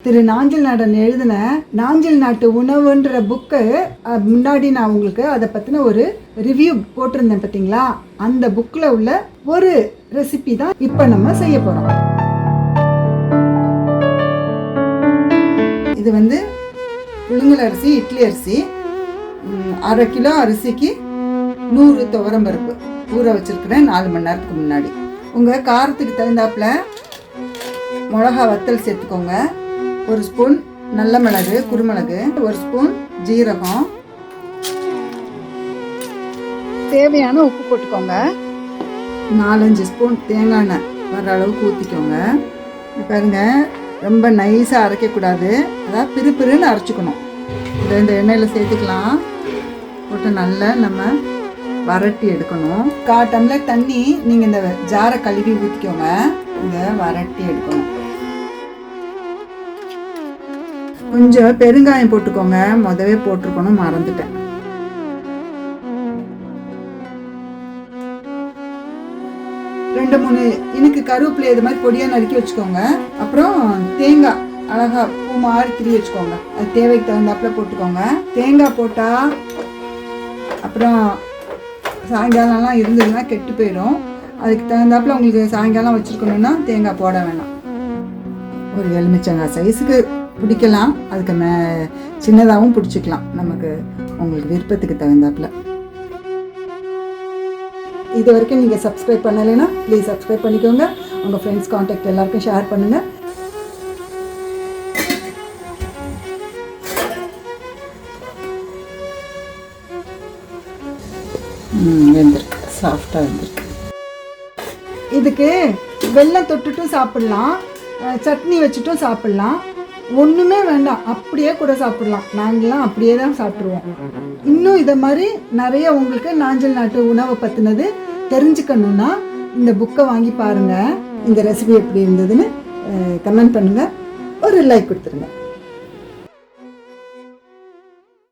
திரு நாஞ்சில் நாடன் எழுதின நாஞ்சில் நாட்டு உணவுன்ற புக்கு முன்னாடி நான் உங்களுக்கு அதை பற்றின ஒரு ரிவ்யூ போட்டிருந்தேன் பார்த்தீங்களா. அந்த புக்கில் உள்ள ஒரு ரெசிபி தான் இப்போ நம்ம செய்ய போகிறோம். இது வந்து புழுங்கல் அரிசி, இட்லி அரிசி, 1/2 கிலோ அரிசிக்கு 100 துவரம்பருப்பு ஊற வச்சுருக்கிறேன் 4 மணி நேரத்துக்கு முன்னாடி. உங்கள் காரத்துக்கு தகுந்தாப்புல மிளகா வத்தல் சேர்த்துக்கோங்க. 1 ஸ்பூன் நல்ல மிளகு, குருமிளகு, 1 ஸ்பூன் ஜீரகம், தேவையான உப்பு போட்டுக்கோங்க. 4-5 ஸ்பூன் தேங்காய் எண்ணெய் வர அளவுக்கு ஊற்றிக்கோங்க. பாருங்க, ரொம்ப நைஸாக அரைக்கக்கூடாது, அதாவது பிறுபிறுன்னு அரைச்சிக்கணும். இந்த எண்ணெயில் சேர்த்துக்கலாம். போட்டு நல்லா நம்ம வரட்டி எடுக்கணும். 1/4 டம்ளர் தண்ணி நீங்கள் இந்த ஜாரை கழுவி ஊற்றிக்கோங்க. இதை வரட்டி எடுக்கணும். கொஞ்சம் பெருங்காயம் போட்டுக்கோங்க. முதவே போட்டிருக்கணும், மறந்துட்டேன். ரெண்டு 3 இனுக்கு கருவேப்பிலை இது மாதிரி பொடியாக நறுக்கி வச்சுக்கோங்க. அப்புறம் தேங்காய் அழகா பூ மாதிரி திரி வச்சுக்கோங்க. அது தேவைக்கு தகுந்தாப்புல போட்டுக்கோங்க. தேங்காய் போட்டால் அப்புறம் சாயங்காலம்லாம் இருந்ததுன்னா கெட்டு போயிடும். அதுக்கு தகுந்தாப்புல உங்களுக்கு சாயங்காலம் வச்சுருக்கணுன்னா தேங்காய் போட வேணாம். ஒரு எலுமிச்சங்காய் சைஸுக்கு பிடிக்கலாம், அதுக்கு சின்னதாகவும் பிடிச்சிக்கலாம், நமக்கு உங்களுக்கு விருப்பத்துக்கு தகுந்தாப்புல. இது வரைக்கும் நீங்கள் சப்ஸ்கிரைப் பண்ணலைன்னா ப்ளீஸ் சப்ஸ்கிரைப் பண்ணிக்கோங்க. உங்கள் ஃப்ரெண்ட்ஸ் கான்டாக்ட் எல்லாருக்கும் ஷேர் பண்ணுங்கள். வெந்திருக்கு, சாஃப்டாக வெந்திருக்கு. இதுக்கு வெல்லம் தொட்டுட்டும் சாப்பிட்லாம், சட்னி வச்சுட்டும் சாப்பிட்லாம், ஒன்றுமே வேண்டாம் அப்படியே கூட சாப்பிட்லாம். நாங்கள்லாம் அப்படியே தான் சாப்பிட்ருவோம். இன்னும் இதை மாதிரி நிறைய உங்களுக்கு நாஞ்சில் நாட்டு உணவை பற்றினது தெரிஞ்சுக்கணுன்னா இந்த புக்கை வாங்கி பாருங்கள். இந்த ரெசிபி எப்படி இருந்ததுன்னு கமெண்ட் பண்ணுங்கள், ஒரு லைக் கொடுத்துருங்க.